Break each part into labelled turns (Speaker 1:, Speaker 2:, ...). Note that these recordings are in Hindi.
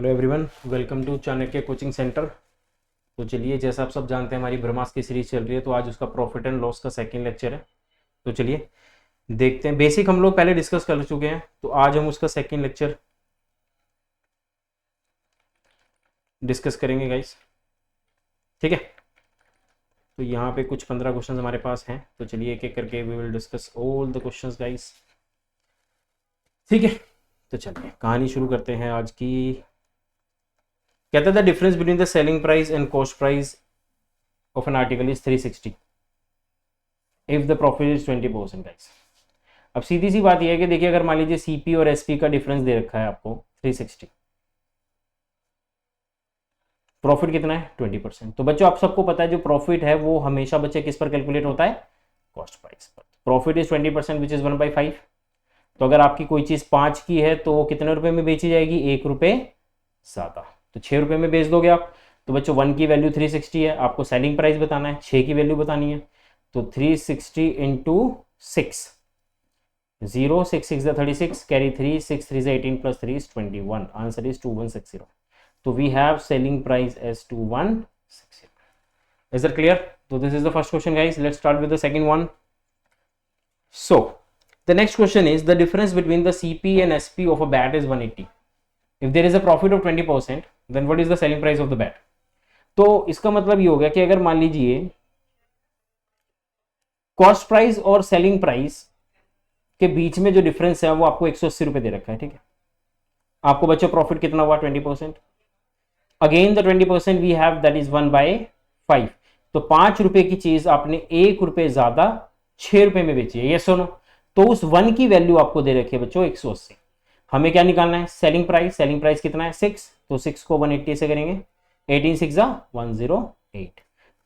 Speaker 1: Hello everyone, welcome to Chanakya coaching centre. तो चलिए, जैसा आप सब जानते हैं हमारी ब्रह्मास्त्र की सीरीज चल रही है, तो आज उसका प्रॉफिट एंड लॉस का सेकंड लेक्चर है। तो चलिए देखते हैं। बेसिक हम लोग पहले डिस्कस कर चुके हैं, तो आज हम उसका सेकंड लेक्चर डिस्कस करेंगे गाइस। ठीक है, तो यहाँ पे कुछ 15 क्वेश्चन हमारे पास हैं, तो चलिए एक एक करके we will discuss all the questions guys. ठीक है, तो चलिए कहानी शुरू करते हैं आज की। कहता था difference between the selling price and cost price of an article is 360 if the profit is 20% guys. अब सीधी सी बात यह है कि देखिए, अगर मान लीजिए सीपी और एसपी का डिफरेंस दे रखा है आपको 360, प्रॉफिट कितना है 20%। तो बच्चों आप सबको पता है जो प्रॉफिट है वो हमेशा बच्चे किस पर कैलकुलेट होता है, कॉस्ट प्राइस पर। Profit is 20% which is 1/5। तो अगर आपकी कोई चीज 5 की है तो वो कितने रुपए में बेची जाएगी, 1 रुपए ज्यादा, तो 6 रुपए में बेच दोगे आप। तो बच्चों 1 की वैल्यू 360 है, आपको सेलिंग प्राइस बताना है, 6 की वैल्यू बतानी है। तो 360 into 6, 0 6 6 36, carry 3 6 3 18 plus 3 is 21, answer is 2160। तो we have selling price as 2160। Is that clear? तो this is the first question guys. Let's start with the second one. So the next question is the difference between the CP and SP of a bat is 180। If there is a profit of 20%, then what is the selling price of the bat. तो इसका मतलब ये हो गया कि अगर मान लीजिए कॉस्ट प्राइस और सेलिंग प्राइस के बीच में जो डिफरेंस है वो आपको 180 रुपए दे रखा है। ठीक है, आपको बच्चों प्रॉफिट कितना हुआ 20%। Again the 20% we have that is 1/5। तो 5 रुपए की चीज आपने 1 रुपए ज्यादा 6 रुपए में बेची है, ये सुनो। तो उस 1 की वैल्यू आपको दे रखी है बच्चों 180। हमें क्या निकालना है, सेलिंग प्राइस। सेलिंग प्राइस कितना है 6, तो 6 को 180 से करेंगे, 18 6 108।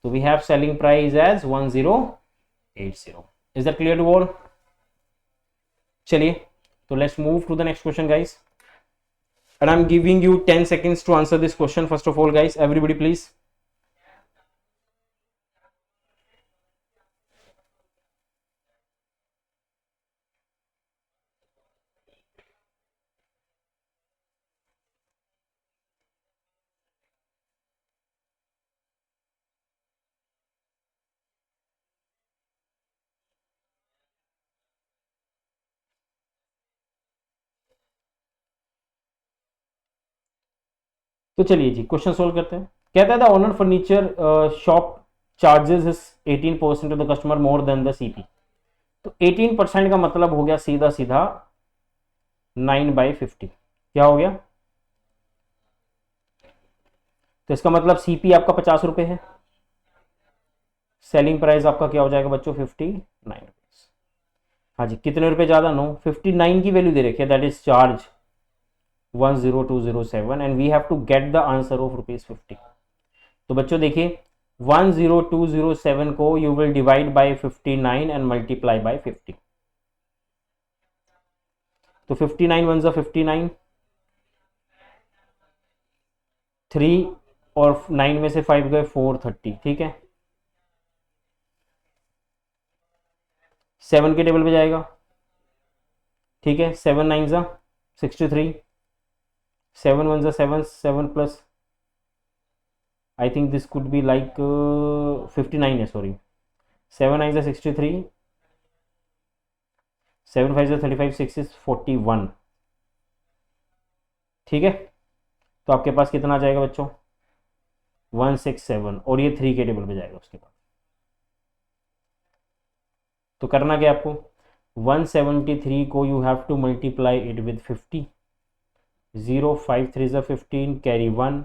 Speaker 1: तो we have selling price as 1080। Is that clear to all? चलिए, तो let's move to the next question guys, and I'm giving you 10 seconds to answer this question. First of all guys, everybody please. तो चलिए जी क्वेश्चन सोल्व करते हैं। कहता था owner furniture shop charges is 18% of the customer more than the CP. तो 18% का मतलब हो गया सीधा सीधा 9/50। क्या हो गया? तो इसका मतलब सीपी आपका 50 रुपए है, सेलिंग प्राइस आपका क्या हो जाएगा बच्चों 59। हाँ जी, कितने रुपए ज्यादा, नो 59 की वैल्यू दे रखी है, that is charge 10207 and we have to get the answer of ₹50। तो बच्चों देखिए 10207 को you will divide by 59 and multiply by 50। तो 59 1 59, 3 और 9 में से 5 गए 430। ठीक है, 7 के टेबल पे जाएगा। ठीक है, 7 9 63, 7 1 7 7 plus I think this could be like 59 है, सॉरी 7 9 63, 7 5 35, 6 is 41। ठीक है, तो आपके पास कितना आ जाएगा बच्चों 167, और ये 3 के टेबल पे जाएगा उसके बाद। तो करना क्या आपको, 173 को you have to multiply it with 50। 0 5 3 15, carry 1,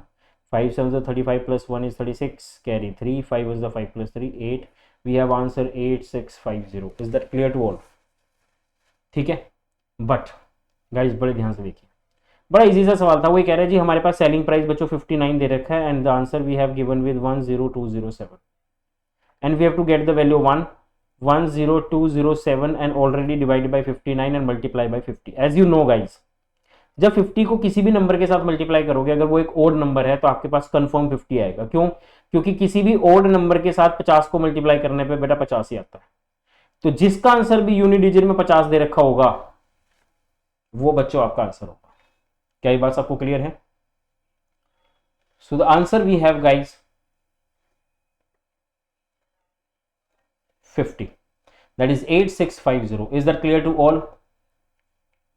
Speaker 1: 5 7 35 plus 1 is 36, carry 3, 5 is 5 plus 3 8। We have answer 8650। Is that clear to all? ठीक है, बट गाइस बड़े ध्यान से देखिए, बड़ा इजी सा सवाल था। वो कह रहे हैं जी हमारे पास सेलिंग प्राइस बच्चों 59 दे रखा है and the answer we have given with 10207 and we have to get the value 10207 and already divided by 59 and multiply by 50। As you know guys, जब 50 को किसी भी नंबर के साथ मल्टीप्लाई करोगे, अगर वो एक ओड नंबर है तो आपके पास कंफर्म 50 आएगा। क्यों? क्योंकि किसी भी ओड नंबर के साथ 50 को मल्टीप्लाई करने पे बेटा 50 ही आता है। तो जिसका आंसर भी यूनिट डिजिट में 50 दे रखा होगा वो बच्चों आपका आंसर होगा। क्या ये बात आपको क्लियर है? So the answer we have, guys, 50. That is 8650. Is that clear to all?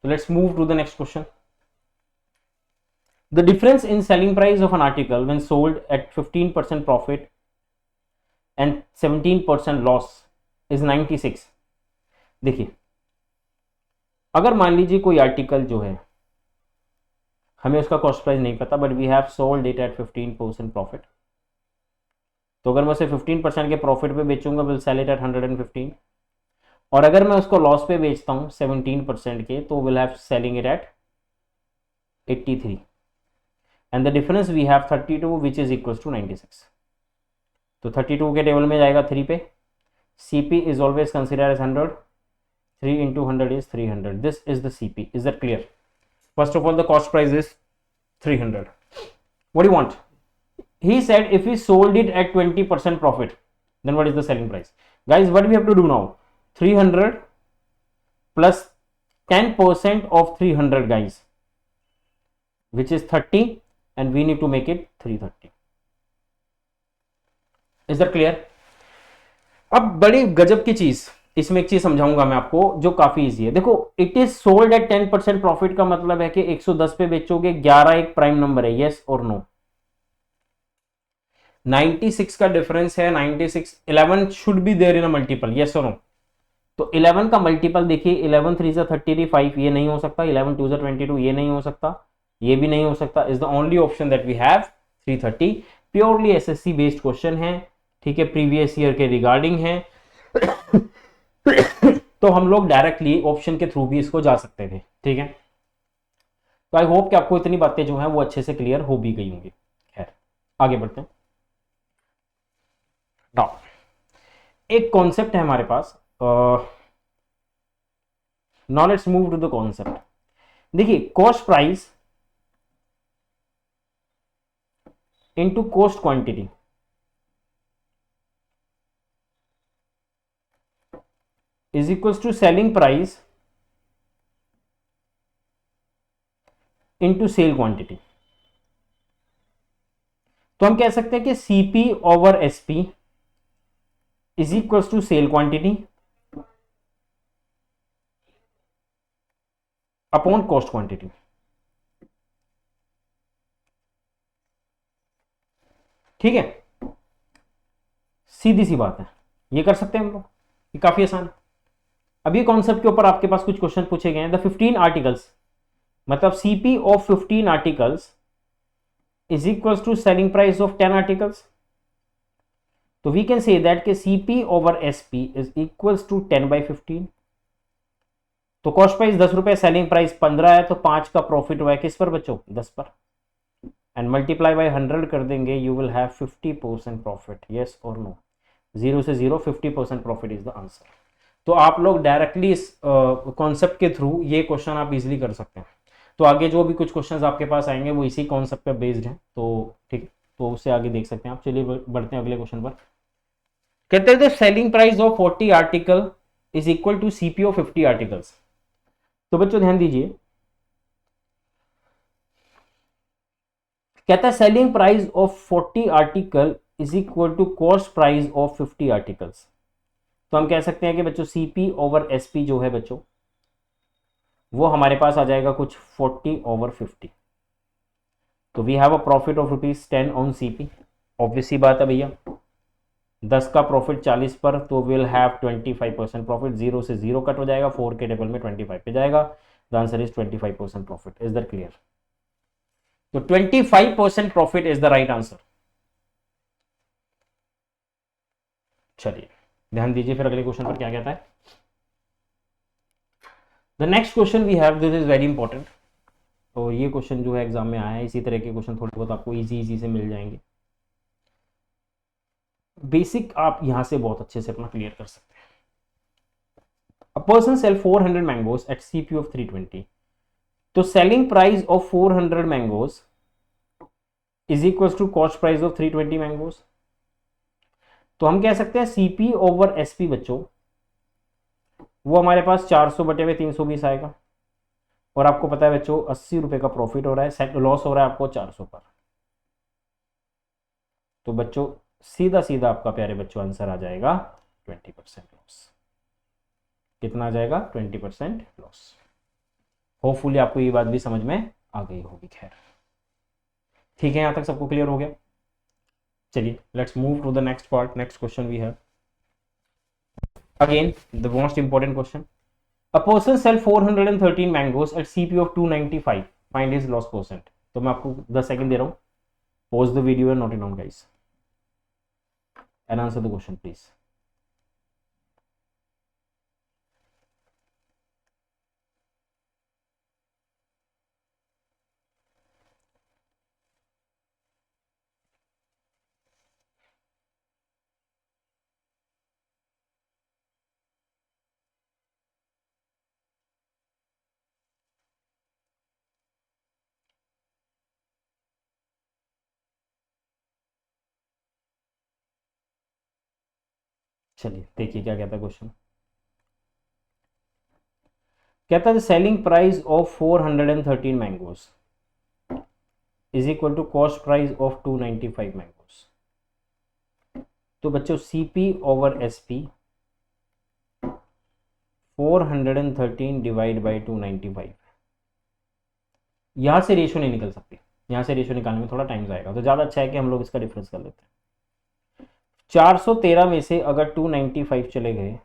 Speaker 1: So let's move to the next question. The difference in selling price of an article when sold at 15% profit and 17% loss is 96. देखिए, अगर मान लीजिए कोई आर्टिकल जो है हमें उसका कॉस्ट प्राइस नहीं पता, but we have sold it at 15% profit, तो अगर मैं उसे 15% के प्रॉफिट पे बेचूंगा, विल सेल इट एट 115, और अगर मैं उसको लॉस पे बेचता हूँ 17% के, तो will have selling it at 83, and the difference we have 32 which is equal to 96. तो 32 के टेबल में जाएगा 3 पे. CP is always consider as 100. 3 into 100 is 300. This is the CP. Is that clear? First of all, the cost price is 300. What do you want? He said if we sold it at 20% profit, then what is the selling price? Guys, what we have to do now? 300 plus 10% of 300, guys, which is 30, and we need to make it 330. Is that clear? अब बड़ी गजब की चीज, इसमें एक चीज समझाऊंगा मैं आपको जो काफी इजी है. देखो, it is sold at 10% profit का मतलब है कि 110 पे बेचोगे, 11 एक प्राइम नंबर है, यस और नो. 96 का डिफरेंस है, 96 11 should be there in a multiple, yes और नो. तो 11 का मल्टीपल देखिए, 11 3 जा 35, ये नहीं हो सकता. 11 2 जा 22, ये नहीं हो सकता. ये भी नहीं हो सकता. Is the only option that we have 330. Purely SSC based question है, ठीक है, प्रीवियस ईयर के रिगार्डिंग है. तो हम लोग डायरेक्टली ऑप्शन के थ्रू भी इसको जा सकते थे, ठीक है. तो आई होप कि आपको इतनी बातें जो हैं वो अच्छे से क्लियर हो भी गई होंगी. खैर, आगे बढ़ते हैं. नाउ एक कॉन्सेप्ट है हमारे पास. Now let's move to the concept. देखिए, cost price into cost quantity is equals to selling price into sale quantity. तो हम कह सकते हैं कि CP over SP is equals to sale quantity upon cost quantity. ठीक है, सीधी सी बात है, ये कर सकते हैं हम लोग, ये काफी आसान है. अब ये कॉन्सेप्ट के ऊपर आपके पास कुछ क्वेश्चन पूछे गए हैं. द 15 आर्टिकल्स, मतलब CP of 15 articles is equals to selling price of 10 articles. तो वी कैन से दैट के CP over SP is equals to 10/15. तो कॉस्ट प्राइस 10 रुपए, सेलिंग प्राइस 15 है, तो 5 का प्रॉफिट हुआ है किस पर बच्चों? 10 पर. एंड मल्टीप्लाई बाय 100 कर देंगे, you will have 50% profit, yes और नो. 0 से 0 50% प्रॉफिट इज द आंसर. तो आप लोग डायरेक्टली इस कॉन्सेप्ट के थ्रू ये क्वेश्चन आप इजीली कर सकते हैं. तो आगे जो भी कुछ क्वेश्चंस आपके पास आएंगे वो इसी कॉन्सेप्ट पे बेस्ड हैं, तो ठीक, तो उससे आगे देख सकते हैं आप. चलिए बढ़ते हैं अगले क्वेश्चन पर. कहते हैं the selling price of 40 article is equal to CP of 50 articles. तो बच्चों ध्यान दीजिए, कहता है selling price of 40 article is equal to cost price of 50 articles. तो हम कह सकते हैं कि बच्चों CP ओवर SP जो है बच्चों, वो हमारे पास आ जाएगा कुछ 40 ओवर 50. तो we have a profit of ₹10 on CP. Obviously बात है भैया, 10 का प्रॉफिट 40 पर, तो विल हैव 25% प्रॉफिट. 0 से 0 कट हो जाएगा, 4 के टेबल में 25 पे जाएगा. The answer is 25% profit. Is that clear? तो 25% profit is the right answer. चलिए ध्यान दीजिए फिर अगले क्वेश्चन पर क्या कहता है. The next question we have, this is very important. और ये क्वेश्चन जो है एग्जाम में आया है, इसी तरह के क्वेश्चन थोड़े बहुत आपको इजी से मिल जाएंगे. बेसिक आप यहां से बहुत अच्छे से अपना क्लियर कर सकते हैं. A person sell 400 mangoes at CP of 320. तो selling price of 400 mangoes is equal to cost price of 320 mangoes. तो हम कह सकते हैं CP ओवर SP बच्चों, वो हमारे पास 400/320 आएगा. और आपको पता है बच्चों 80 रुपए का प्रॉफिट हो रहा है, लॉस हो रहा है आपको 400 पर. तो बच्चों सीधा सीधा आपका प्यारे बच्चों आंसर आ जाएगा 20% लॉस। कितना आ जाएगा? 20% लॉस। होपफुली आपको ये बात भी समझ में आ गई होगी। खैर ठीक है, यहां तक सबको क्लियर हो गया। चलिए let's move to the next part. Next question we have again the most important question. A person sell 413 mangoes at CP of 295. Find his loss percent. तो मैं आपको 10 सेकंड दे रहा हूँ. Pause the video and note it down, guys. And answer the question, please. चलिए देखिए क्या कहता है क्वेश्चन। कहता है selling price of 413 mangoes is equal to cost price of 295 mangoes. तो बच्चों CP over SP 413 divide by 295, यहां से रेशियो नहीं निकल सकती। यहां से रेशियो निकालने में थोड़ा टाइम जाएगा, तो ज्यादा अच्छा है कि हम लोग इसका डिफरेंस कर लेते हैं। 413 में से अगर 295 चले गए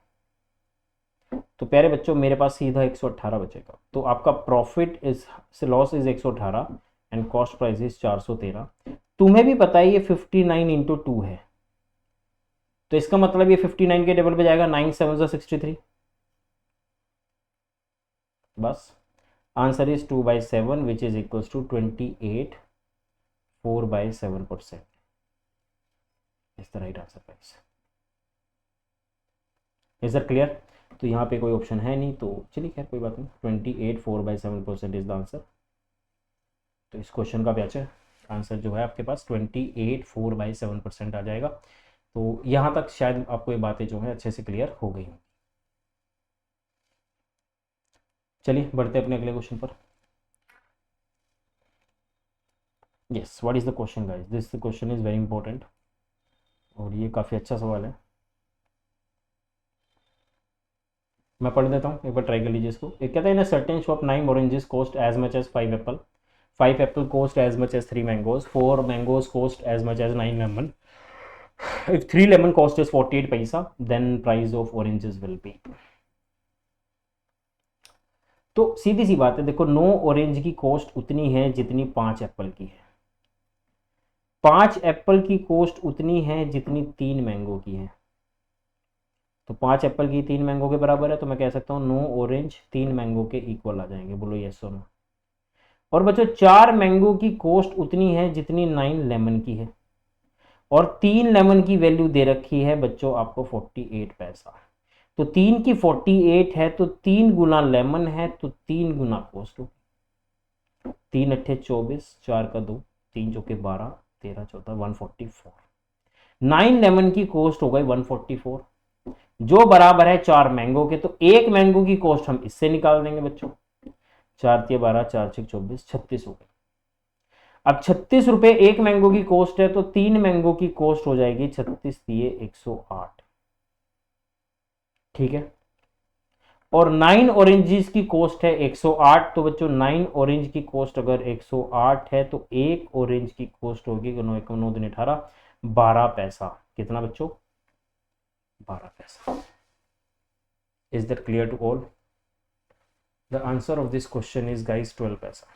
Speaker 1: तो प्यारे बच्चों मेरे पास सीधा 118 बचेगा। तो आपका profit is loss is 118 and cost price is 413। तुम्हें भी पता है ये 59 इंटू 2 है, तो इसका मतलब ये 59 के टेबल पे जाएगा। 9 7 63। बस answer is 2/7 which is equals to 28 4/7%। Is the right answer guys. Is that clear? तो यहाँ पे कोई ऑप्शन है नहीं, तो चलिए खैर कोई बात नहीं। 28 4/7% इज द आंसर। तो इस क्वेश्चन का भी आंसर जो है आपके पास 28 4/7% आ जाएगा। तो यहाँ तक शायद आपको ये बातें जो है अच्छे से क्लियर हो गई हैं। चलिए बढ़ते अपने अगले क्वेश्चन पर। Yes, what is the question guys? This question is very important और ये काफ़ी अच्छा सवाल है। मैं पढ़ देता हूँ, एक बार ट्राई कर लीजिए इसको। एक कहता है in a certain shop 9 oranges cost as much as 5 apple, 5 apple cost as much as 3 mangoes, 4 mangoes cost as much as 9 lemon, if 3 lemon cost is 48 पैसा then price of oranges will be. तो सीधी सी बात है, देखो 9 ऑरेंज की कॉस्ट उतनी है जितनी 5 एप्पल की है, 5 एप्पल की कॉस्ट उतनी है जितनी 3 मैंगो की है। तो 5 एप्पल की 3 मैंगो के बराबर है, तो मैं कह सकता हूँ 9 ऑरेंज 3 मैंगो के इक्वल आ जाएंगे। बोलो यस और नो। और बच्चों 4 मैंगो की कॉस्ट उतनी है जितनी 9 लेमन की है, और 3 लेमन की वैल्यू दे रखी है बच्चों आपको 48 पैसा। तो 3 की 48 है तो 3 गुना लेमन है तो 3 गुना कॉस्ट हो। 3 अट्ठे 24, 4 का 2, 3 चौके 12, 13 14 144। 9 लेमन की कॉस्ट हो गई 144 जो बराबर है 4 मैंगो के। तो 1 मैंगो की कॉस्ट हम इससे निकाल देंगे बच्चों। 4 तिया 12, 4 6 24, 36 हो गए। अब 36 रुपए 1 मैंगो की कॉस्ट है, तो 3 मैंगो की कॉस्ट हो जाएगी 36 दिए 108। ठीक है। और 9 ऑरेंजेस की कॉस्ट है 108। तो बच्चों 9 ऑरेंज की कॉस्ट अगर 108 है तो 1 ऑरेंज की कॉस्ट होगी 9 9 दिन 18 12 पैसा। कितना बच्चों? 12 पैसा। Is that clear to all? The answer of this question is guys 12 पैसा।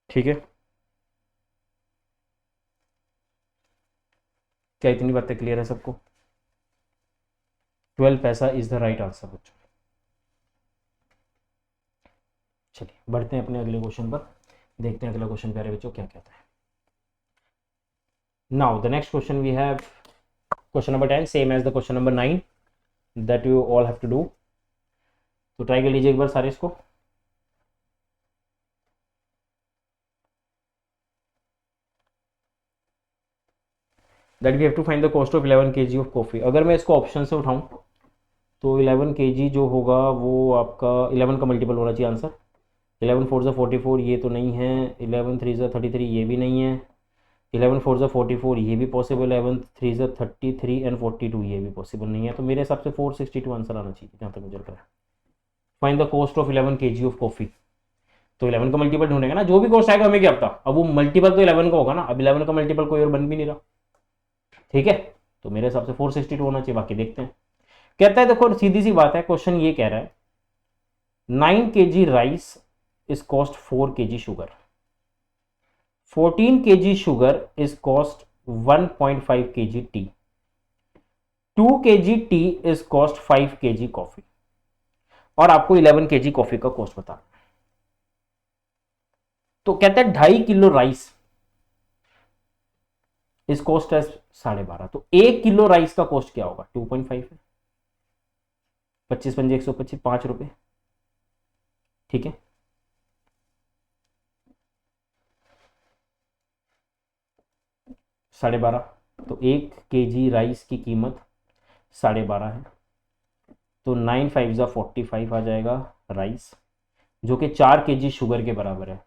Speaker 1: ठीक है, क्या इतनी बातें क्लियर है सबको? 12 पैसा इज द राइट आंसर बच्चों। चलिए बढ़ते हैं अपने अगले क्वेश्चन पर, देखते हैं अगला क्वेश्चन प्यारे बच्चों क्या कहता है। Now the next question we have question number 10 same as the question number 9 that you all have to do. तो ट्राई कर लीजिए एक बार सारे इसको। That we have to find the cost of 11 kg of coffee. अगर मैं इसको ऑप्शन से उठाऊं तो 11 kg जो होगा वो आपका 11 का मल्टीपल होना चाहिए आंसर। 11 4 44 ये तो नहीं है, 11 3 33 ये भी नहीं है, 11 4 ज़ा 44, ये भी पॉसिबल है। 11 3 ज़ा 33 एंड 42, ये भी पॉसिबल नहीं है। तो मेरे हिसाब से 462 आंसर आना चाहिए जहाँ तक मुझे लग रहा है। Find the cost of 11 kg of coffee. तो 11 का मल्टीपल ढूंढेगा ना, जो भी कॉस्ट आएगा हमें क्या पता, अब वो मल्टीपल तो 11 का होगा ना, अब 11 का मल्टीपल कोई और बन भी नहीं रहा, ठीक है। तो मेरे हिसाब से 462 होना चाहिए, बाकी देखते हैं। कहता है देखो सीधी सी बात है, क्वेश्चन ये कह रहा है 9 kg rice is cost 4 kg sugar, 14 kg sugar is cost 1.5 kg tea, 2 kg tea is cost 5 kg coffee, और आपको 11 kg कॉफी का कॉस्ट बता। तो कहते हैं 2.5 किलो राइस इस कॉस्ट है 12.5, तो 1 किलो राइस का कॉस्ट क्या होगा, 2.5 है, 25 पंजे 125, 5 रुपए, ठीक है। साढ़े 12, तो 1 kg राइस की कीमत 12.5 है, तो 9 5 ज़ा 45 आ जाएगा राइस, जो कि 4 kg शुगर के बराबर है।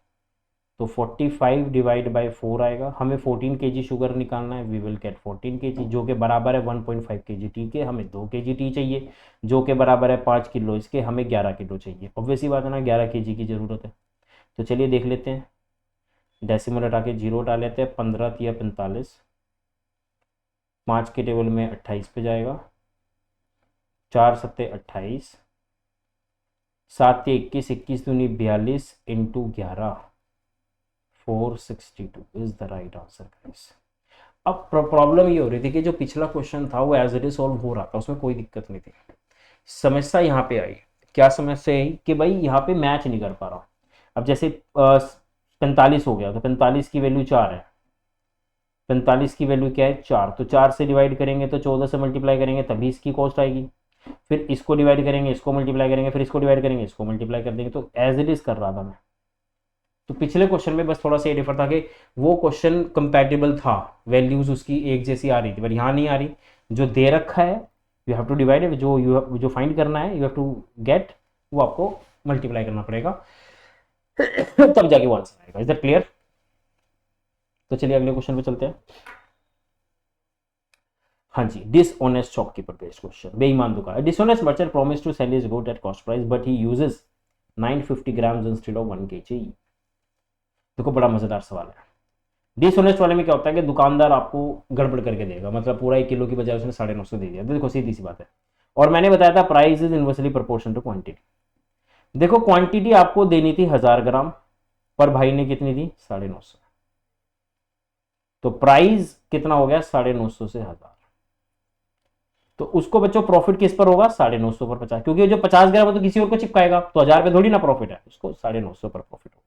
Speaker 1: तो 45 डिवाइड बाई 4 आएगा, हमें 14 kg शुगर निकालना है, वी विल गेट 14 kg, जो कि बराबर है 1.5 kg टी के, हमें 2 kg टी चाहिए, जो कि बराबर है 5 किलो इसके, हमें 11 किलो चाहिए। ऑब्वियसली बात है ना, 11 kg की ज़रूरत है। तो चलिए देख लेते हैं, डेसिमल हटा के 0 डाल लेते हैं, 15 तिया 45, 5 के टेबल में 28 पे जाएगा, 4 सत्ते 28, 7 ते 21, 21 दूनी 42 into 11, 462 is the right answer guys. अब प्रॉब्लम ये हो रही थी कि जो पिछला क्वेश्चन था वो एज इट इज सॉल्व हो रहा था, उसमें कोई दिक्कत नहीं थी। समस्या यहाँ पे आई, क्या समस्या आई कि भाई यहाँ पे मैच नहीं कर पा रहा। अब जैसे 45 हो गया, तो 45 की वैल्यू 4 है, 45 की वैल्यू क्या है 4, तो 4 से डिवाइड करेंगे तो 14 से मल्टीप्लाई करेंगे तभी इसकी कॉस्ट आएगी, फिर इसको डिवाइड करेंगे, इसको मल्टीप्लाई करेंगे, फिर इसको डिवाइड करेंगे, इसको मल्टीप्लाई कर देंगे। तो एज इट इज कर रहा था मैं। तो पिछले क्वेश्चन में बस थोड़ा सा ये डिफर था कि वो क्वेश्चन कंपैटिबल था, वैल्यूज उसकी एक जैसी आ रही थी, पर यहाँ नहीं आ रही। जो दे रखा है यू हैव टू डिवाइड, जो फाइंड करना है यू हैव टू गेट, वो आपको मल्टीप्लाई करना पड़ेगा तब जाके वो आंसर आएगा। Is that clear? तो चलिए अगले क्वेश्चन पे चलते हैं। हाँ जी, डिसऑनेस्ट शॉपकीपर बेस्ड क्वेश्चन। बेईमान दुकान, dishonest merchant promise to sell his good at cost price but he uses 950 grams instead of 1 kg। देखो बड़ा मजेदार सवाल है। डिसऑनेस्ट वाले में क्या होता है कि दुकानदार आपको गड़बड़ करके देगा, मतलब पूरा 1 किलो की बजाय उसने 950 दे दिया। देखो सीधी सी बात है, और मैंने बताया था price is inversely proportion to quantity. देखो क्वांटिटी आपको देनी थी 1000 ग्राम, पर भाई ने कितनी दी 950, तो प्राइस कितना हो गया 950 से 1000। तो उसको बच्चों प्रॉफिट किस पर होगा 950 पर 50, क्योंकि जो 50 ग्राम है तो किसी और को चिपकाएगा, तो 1000 पे थोड़ी ना प्रॉफिट है, उसको 950 पर प्रॉफिट होगा।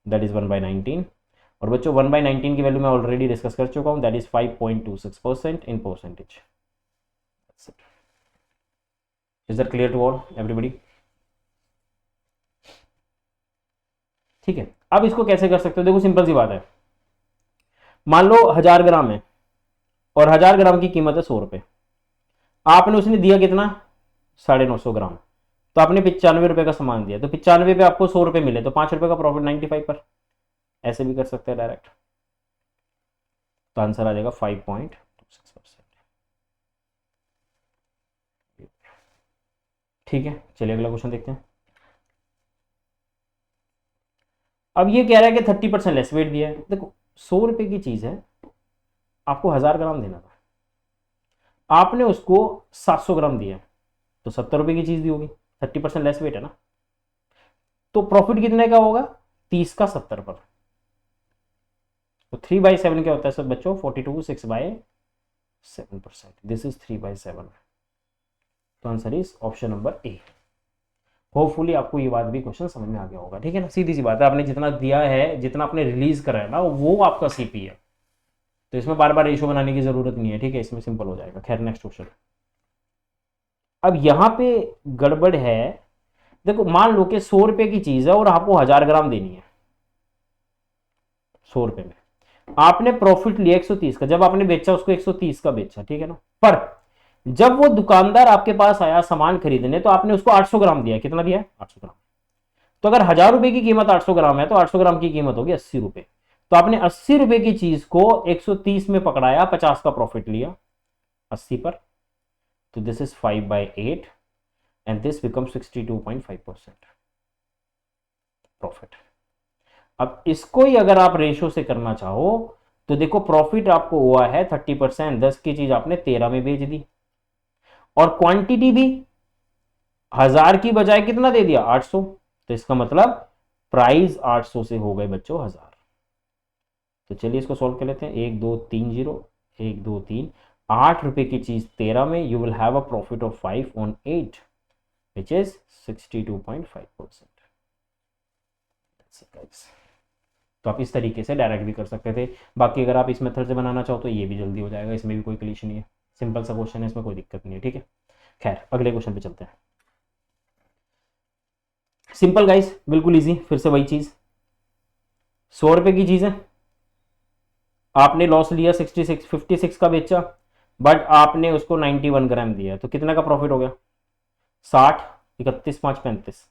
Speaker 1: That is 1/19। और बच्चों 1/19 की वैल्यू मैं ऑलरेडी डिस्कस कर चुका हूं, that is 5.26% in percentage. Is that clear to all everybody? ठीक है, अब इसको कैसे कर सकते हो, देखो सिंपल सी बात है। मान लो 1000 ग्राम है और 1000 ग्राम की कीमत है 100 रुपए, आपने उसने दिया कितना 950 ग्राम, तो आपने 95 रुपए का सामान दिया, तो 95 पे आपको 100 रुपए मिले, तो 5 रुपए का प्रॉफिट 95 पर। ऐसे भी कर सकते हैं डायरेक्ट, तो आंसर आ जाएगा 5.26%। ठीक है, चलिए अगला क्वेश्चन देखते हैं। अब ये कह रहा है कि 30% लेस वेट दिया है। देखो 100 रुपए की चीज है, आपको 1000 ग्राम देना था, आपने उसको 700 ग्राम दिया, तो 70 रुपए की चीज दी होगी, 30% लेस वेट है ना। तो प्रॉफिट कितने का होगा 30 का 70 पर। तो 3/7 क्या होता है सब बच्चों 42, 6/7%, दिस इज 3/7। तो answer is option number A. Hopefully आपको ये बात भी क्वेश्चन समझ में आ गया होगा, ठीक है ना। सीधी सी बात है, आपने जितना दिया है, जितना आपने रिलीज करा है ना, वो आपका सीपी है, तो इसमें बार बार रेशियो बनाने की जरूरत नहीं है, ठीक है, इसमें सिंपल हो जाएगा। खैर नेक्स्ट क्वेश्चन। अब यहां पे गड़बड़ है, देखो मान लो कि 100 रुपए की चीज है और आपको 1000 ग्राम देनी है 100 रुपए में, आपने प्रॉफिट लिया 130 का, जब आपने बेचा उसको 130 का बेचा, ठीक है ना। पर जब वो दुकानदार आपके पास आया सामान खरीदने, तो आपने उसको 800 ग्राम दिया, कितना दिया 800 ग्राम। तो अगर 1000 रुपए की कीमत 800 ग्राम है, तो 800 ग्राम की कीमत होगी 80 रुपए। तो आपने 80 रुपए की चीज को 130 में पकड़ाया, 50 का प्रॉफिट लिया 80 पर, तो this is 5/8 and this become 62.5% profit. अब इसको ही अगर आप रेशो से करना चाहो तो देखो प्रॉफिट आपको हुआ है 30%, 10 की चीज आपने 13 में बेच दी, और क्वांटिटी भी 1000 की बजाय कितना दे दिया, 800। तो इसका मतलब प्राइस 800 से हो गए बच्चों 1000। तो चलिए इसको सॉल्व कर लेते हैं। 1 2 3 0, 1 2 3, 8 रुपए की चीज 13 में, you will have a profit of 5 on 8 which is 62.5%। तो आप इस तरीके से डायरेक्ट भी कर सकते थे। बाकी अगर आप इस मेथड से बनाना चाहो तो ये भी जल्दी हो जाएगा, इसमें भी कोई क्लिश नहीं है, सिंपल सा क्वेश्चन है, इसमें कोई दिक्कत नहीं है। ठीक है, खैर अगले क्वेश्चन पे चलते हैं। सिंपल गाइस, बिल्कुल इजी, फिर से वही चीज, 100 रुपए की चीज है, आपने लॉस लिया 56 का बेचा, बट आपने उसको 91 ग्राम दिया, तो कितना का प्रॉफिट हो गया, 60, 31, 5, 35।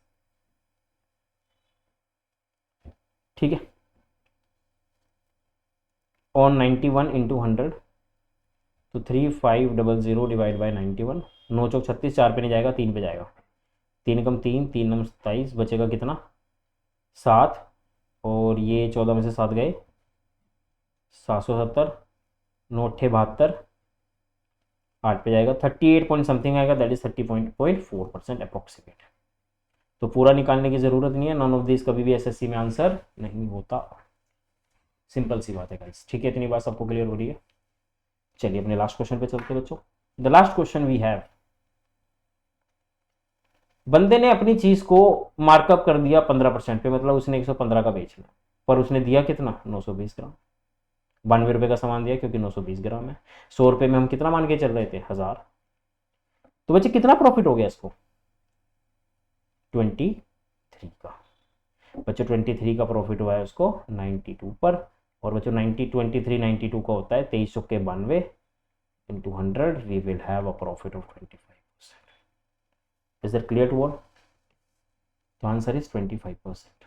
Speaker 1: ठीक है, ऑन 91 इंटू 100, तो 3500 डिवाइड बाई 91, 9 चौक 36, 4 पे नहीं जाएगा, 3 पे जाएगा, 3 कम 3, 3 नम 27, बचेगा कितना 7, और ये 14 में से 7 गए, 770, 9 अट्ठे 72, 8 पे जाएगा, 38 पॉइंट समथिंग आएगा, दैट इज 30.4% अप्रोक्सीमेट। तो पूरा निकालने की जरूरत नहीं है, नॉन ऑफ दिस कभी भी एसएससी में आंसर नहीं होता। सिंपल सी बात है गाइस। ठीक है, इतनी बात सबको क्लियर हो रही है। चलिए अपने लास्ट क्वेश्चन पे चलते हैं बच्चों। The last question we have, बंदे ने अपनी चीज को मार्कअप कर दिया 15% पे, मतलब उसने 115 का बेचना, पर उसने दिया कितना, 920 ग्राम। 92 रुपए का सामान दिया क्योंकि 920 ग्राम है। 100 रुपए में हम कितना मान के चल रहे थे, 1000। तो बच्चे कितना प्रॉफिट हो गया इसको, 23 का। बच्चों 23 का प्रॉफिट हुआ है उसको 92 पर, और बच्चों 92 का होता है 23 के 92 into 100, we will have a profit of 25%। Is that clear to all? तो आंसर इज 25%।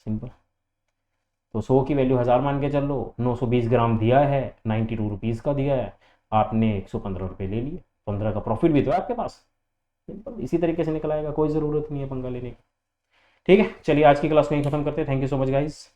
Speaker 1: सिंपल। तो 100 की वैल्यू 1000 मान के चल लो, 920 ग्राम दिया है, 92 रुपीज़ का दिया है, आपने 115 रुपये ले लिए, 15 का प्रॉफिट भी तो है आपके पास। सिंपल, इसी तरीके से निकल आएगा, कोई ज़रूरत नहीं है पंगा लेने की। ठीक है, चलिए आज की क्लास में ही खत्म करते हैं। Thank you so much guys.